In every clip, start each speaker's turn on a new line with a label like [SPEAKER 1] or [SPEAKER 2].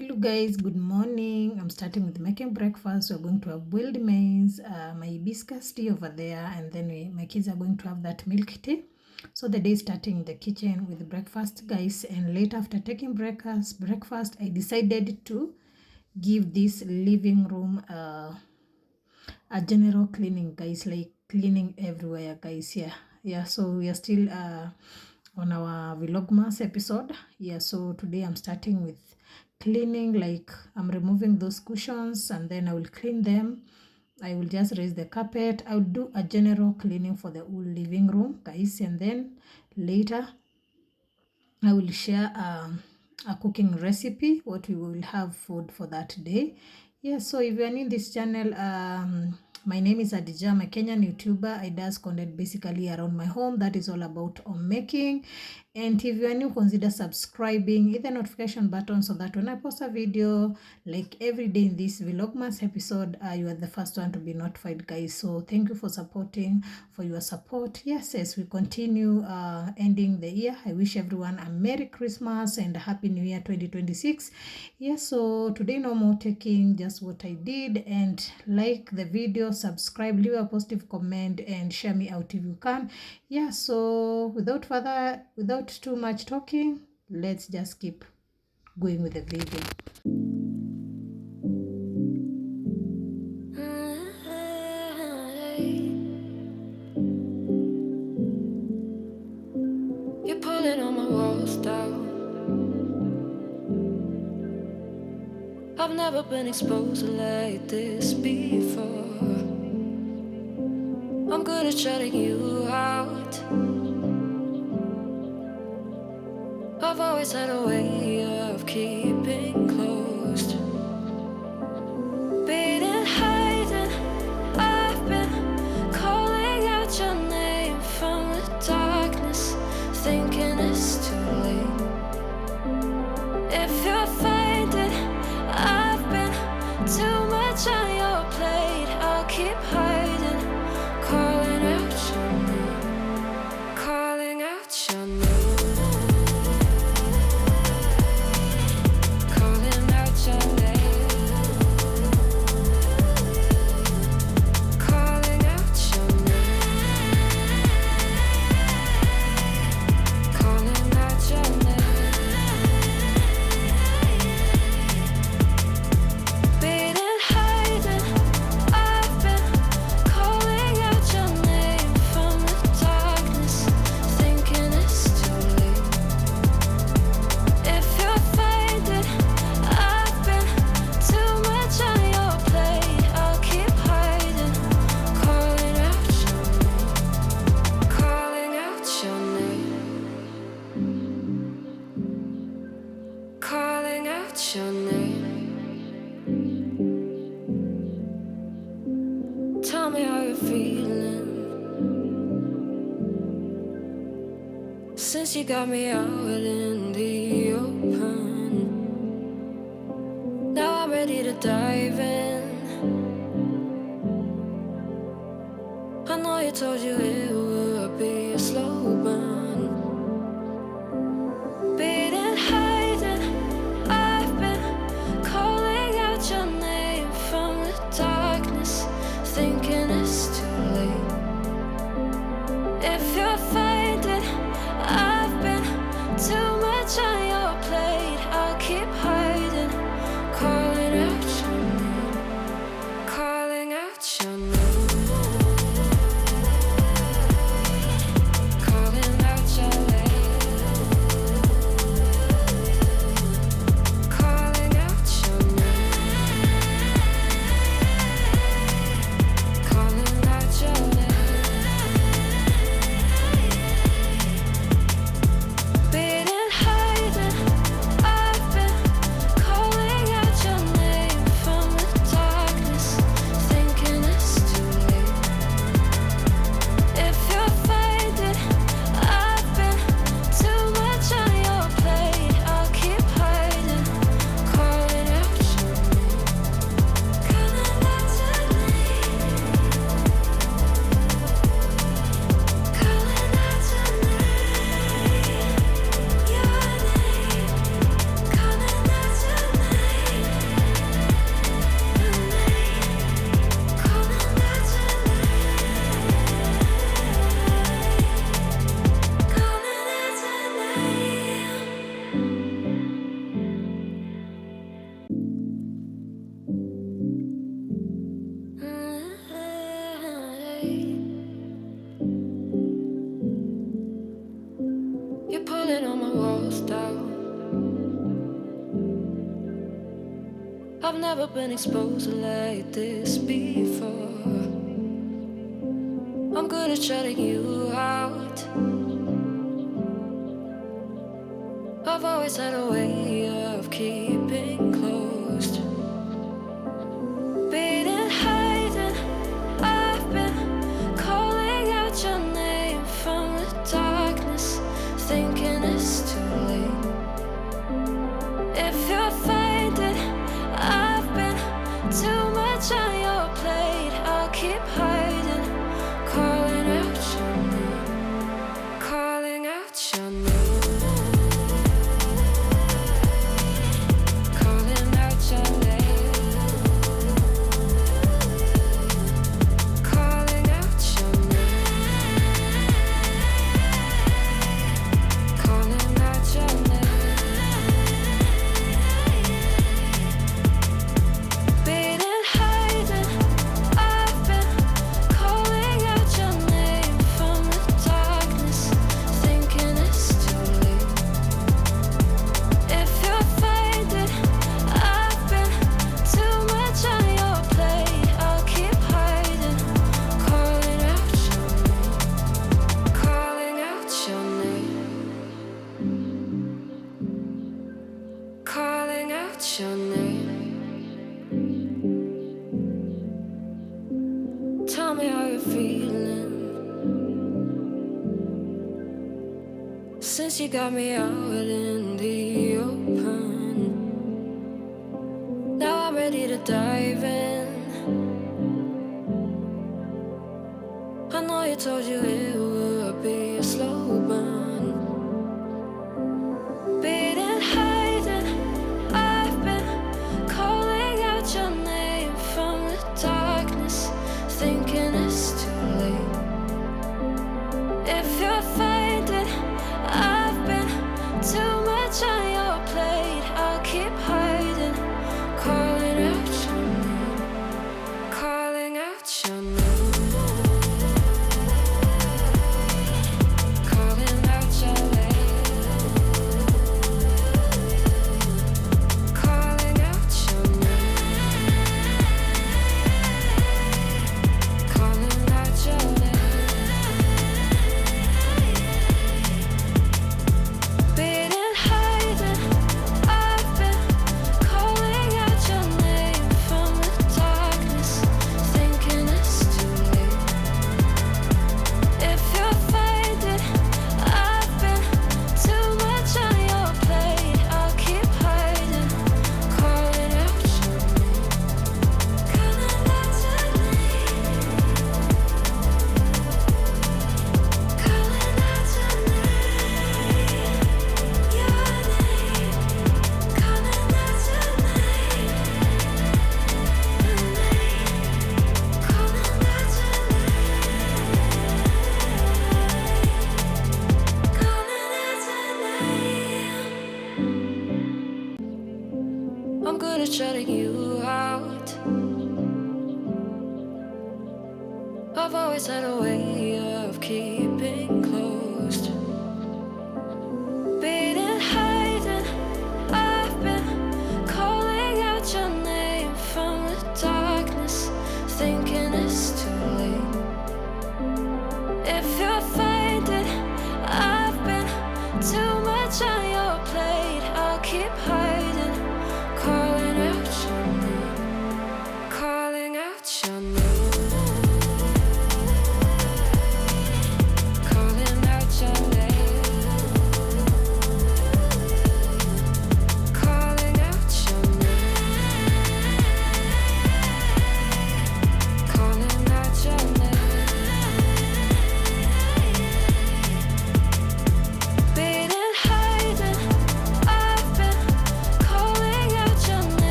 [SPEAKER 1] Hello guys, good morning. I'm starting with making breakfast. We're going to have boiled maize, my hibiscus tea over there, and then my kids are going to have that milk tea. So the day is starting in the kitchen with breakfast, guys. And later after taking breakfast, I decided to give this living room a general cleaning, guys, like cleaning everywhere, guys. Yeah. So we are still on our Vlogmas episode. Yeah, so today I'm starting with cleaning, like I'm removing those cushions and then I will clean them. I will just raise the carpet. I'll do a general cleaning for the whole living room, guys, and then later I will share a cooking recipe, what we will have food for that day. Yeah, so if you're new in this channel, my name is Adija. I'm a Kenyan YouTuber. I does content basically around my home. That is all about homemaking. And if you are new, consider subscribing, hit the notification button so that when I post a video, like every day in this Vlogmas episode, you are the first one to be notified, guys. So thank you for your support. Yes, as we continue ending the year, I wish everyone a Merry Christmas and a Happy New Year 2026. Yes, so today no more taking, just what I did. And like the video, subscribe, leave a positive comment, and share me out if you can. Yeah, so without too much talking, let's just keep going with the video.
[SPEAKER 2] You're pulling on my walls down. I've never been exposed like this before. I'm good at shutting you out. I've always had a way of keeping closed. Being hiding, I've been calling out your name from the darkness, thinking it's too late. If you're finding I've been too much on your plate, I'll keep hiding, calling out your name, calling out your name. Your name. Tell me how you're feeling since you got me out in the open. Now I'm ready to dive in. I know you told you it would be a slow burn. Being hiding, I've been calling out your name from the darkness, thinking it's too late. If you're finding I've been too much on your plate, I'll keep hiding, calling out your name, calling out your name. You're pulling all my walls down. I've never been exposed like this before. I'm good at shutting you out. I've always had a way of keeping closed. Beating, hiding, I've been calling out your name from the darkness, thinking it's too late. If you're finding I've been too much on your plate, I'll keep hiding, calling out your name, calling out your name. Your name. Tell me how you're feeling since you got me out in the open. Now I'm ready to dive in. I know you told you it would be a slow burn. Beating, hiding, I've been calling out your name from the darkness, thinking it's too late. If you're finding I've been too much on your plate, I'll keep hiding, calling out your name, calling out your name. Calling out your name. Calling out your name. Calling out your name. Beating, hiding, I've been calling out your name from the darkness, thinking it's too late. If you're finding I've been too much on your plate, I'll keep hiding, calling out your name, calling out your name, calling out your name, your name, calling out your name, your name, calling out your name, calling out your name. I'm good at shutting you out. I've always had a way of keeping closed. Beating, hiding, I've been calling out your name from the darkness, thinking it's too late. If you're finding I've been too much on your plate, I'll keep hiding, calling out your name, calling out your name.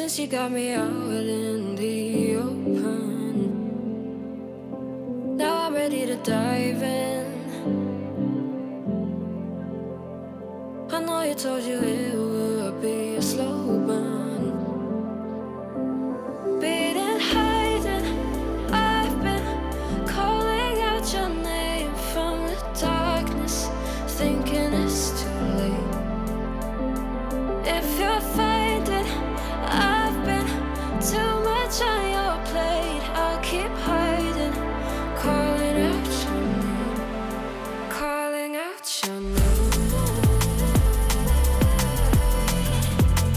[SPEAKER 2] since you got me out in the open. Now I'm ready to dive in. I know you told you it would be a slow burn. Beating, hiding, I've been calling out your name from the darkness, thinking it's too late. If you're finding I've been too much on your plate, I'll keep hiding, calling out your name, calling out your name.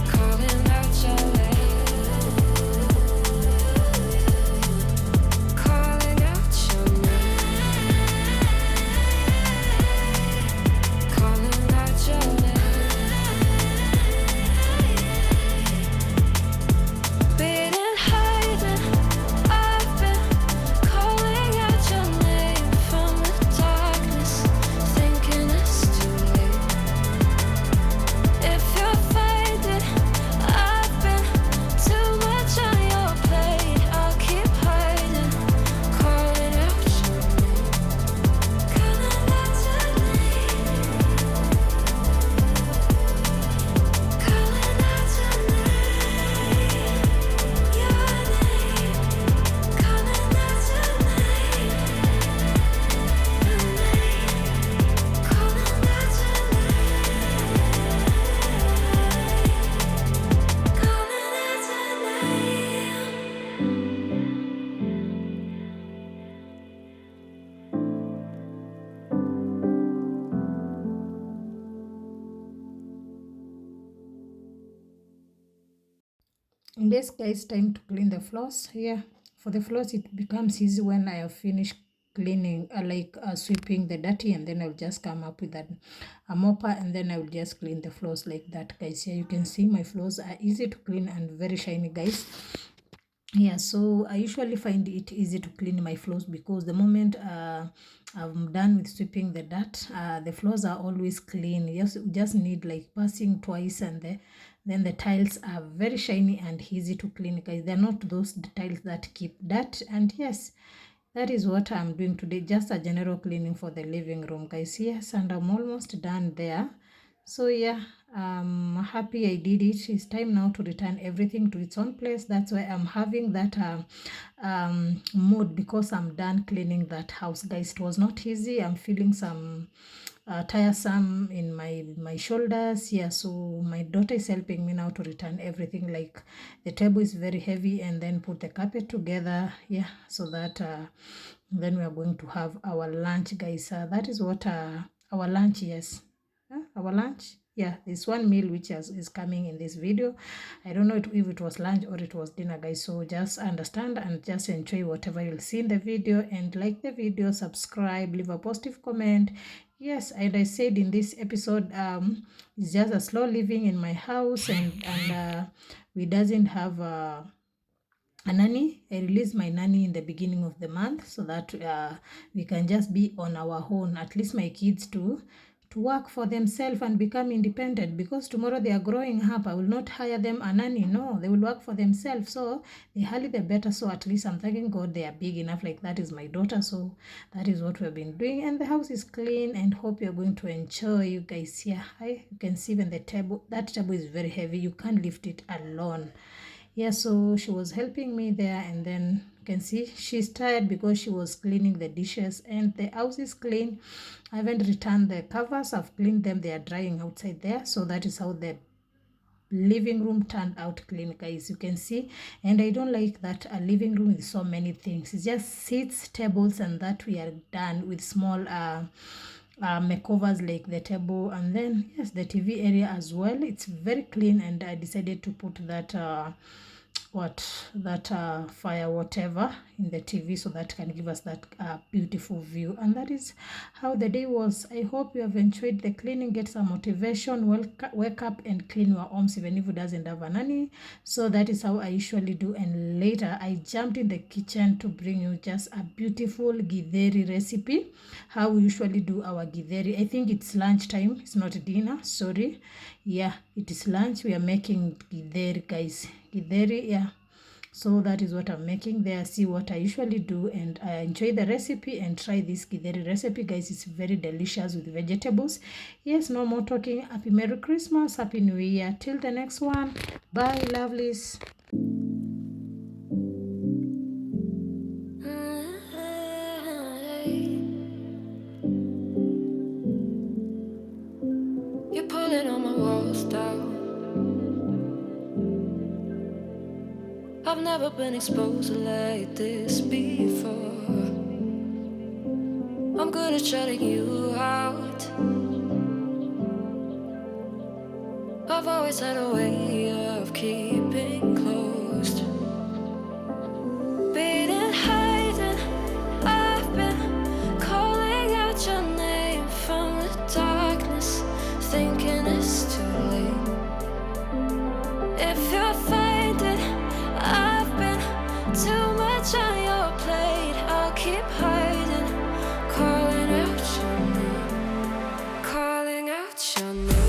[SPEAKER 2] Calling out your name. Calling out your name. Calling out your name. Beating, hiding, I've been calling out your name from the darkness, thinking it's too late. If you're finding I've been too much on your plate, I'll keep hiding, calling out your name, calling out your name, calling out your name, your name, calling out your name, your name, calling out your name, calling out your name.
[SPEAKER 1] Basically, it's time to clean the floors. Yeah, for the floors, it becomes easy when I have finished cleaning, sweeping the dirty, and then I'll just come up with a mopper, and then I will just clean the floors like that, guys. Here you can see my floors are easy to clean and very shiny, guys. Yeah, so I usually find it easy to clean my floors because the moment I'm done with sweeping the dirt, the floors are always clean. You just need like passing twice, and then the tiles are very shiny and easy to clean, guys. They're not those tiles that keep dirt. And yes, that is what I'm doing today, just a general cleaning for the living room, guys. Yes, and I'm almost done there. So yeah, I'm happy I did it. It's time now to return everything to its own place. That's why I'm having that mood, because I'm done cleaning that house, guys. It was not easy. I'm feeling some tiresome in my shoulders. Yeah, so my daughter is helping me now to return everything. Like the table is very heavy, and then put the carpet together. Yeah, so that then we are going to have our lunch, guys. That is what our lunch, yes. Our lunch, yeah, this one meal which is coming in this video. I don't know if it was lunch or it was dinner, guys. So just understand and just enjoy whatever you'll see in the video, and like the video, subscribe, leave a positive comment. Yes, and I said in this episode, it's just a slow living in my house, and we doesn't have a nanny. I released my nanny in the beginning of the month so that we can just be on our own, at least my kids to work for themselves and become independent, because tomorrow they are growing up. I will not hire them a nanny. No, they will work for themselves. So the earlier the better. So at least I'm thanking God they are big enough. Like that is my daughter. So that is what we've been doing, and the house is clean, and hope you're going to enjoy, you guys. Here, you can see even the table. That table is very heavy. You can't lift it alone. Yeah, so she was helping me there, and then you can see she's tired because she was cleaning the dishes, and the house is clean. I haven't returned the covers. I've cleaned them. They are drying outside there. So that is how the living room turned out clean, guys. You can see, and I don't like that a living room with so many things. It's just seats, tables, and that we are done with small makeovers like the table, and then yes, the TV area as well. It's very clean, and I decided to put that fire whatever in the TV, so that can give us that beautiful view. And that is how the day was. I hope you have enjoyed the cleaning. Get some motivation. Wake up and clean your homes, even if it doesn't have a nanny. So that is how I usually do. And later I jumped in the kitchen to bring you just a beautiful githeri recipe, how we usually do our githeri. I think it's lunchtime, it's not dinner, sorry. Yeah, it is lunch. We are making githeri, guys. githeri. Yeah, so that is what I'm making there. See what I usually do, and I enjoy the recipe, and try this githeri recipe, guys. It's very delicious with vegetables. Yes, no more talking. Happy Merry Christmas, Happy New Year. Till the next one, bye lovelies.
[SPEAKER 2] You're pulling on my walls down. I've never been exposed like this before. I'm good at shutting you out. I've always had a way of keeping closed. Being hiding, I've been calling out your name from the darkness, thinking it's too late. If you're finding I've been too much on your plate, I'll keep hiding, calling out your name, calling out your name.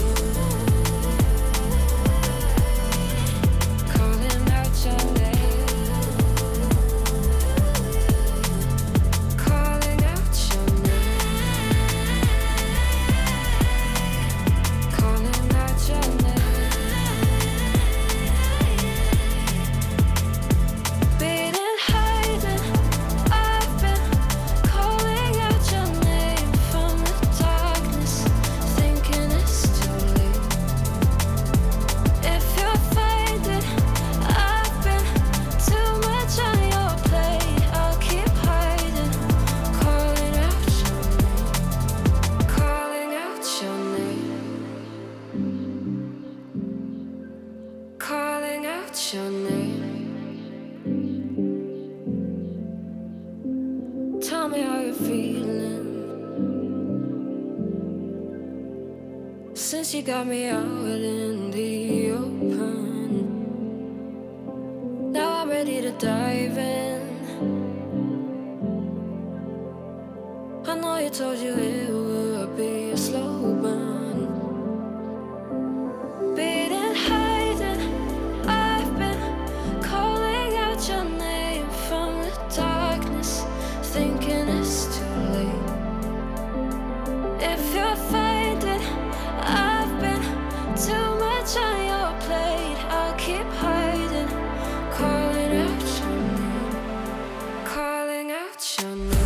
[SPEAKER 2] Your name. Tell me how you're feeling since you got me out in the open. Now I'm ready to dive in. I know you told you it would be a slow burn. Being hiding, I've been calling out your name from the darkness, thinking it's too late. If you're finding I've been too much on your plate, I'll keep hiding, calling out your name, calling out your name.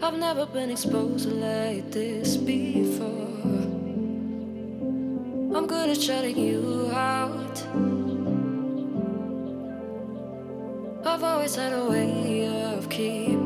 [SPEAKER 2] I've never been exposed like this before. I'm good at shutting you out. I've always had a way of keeping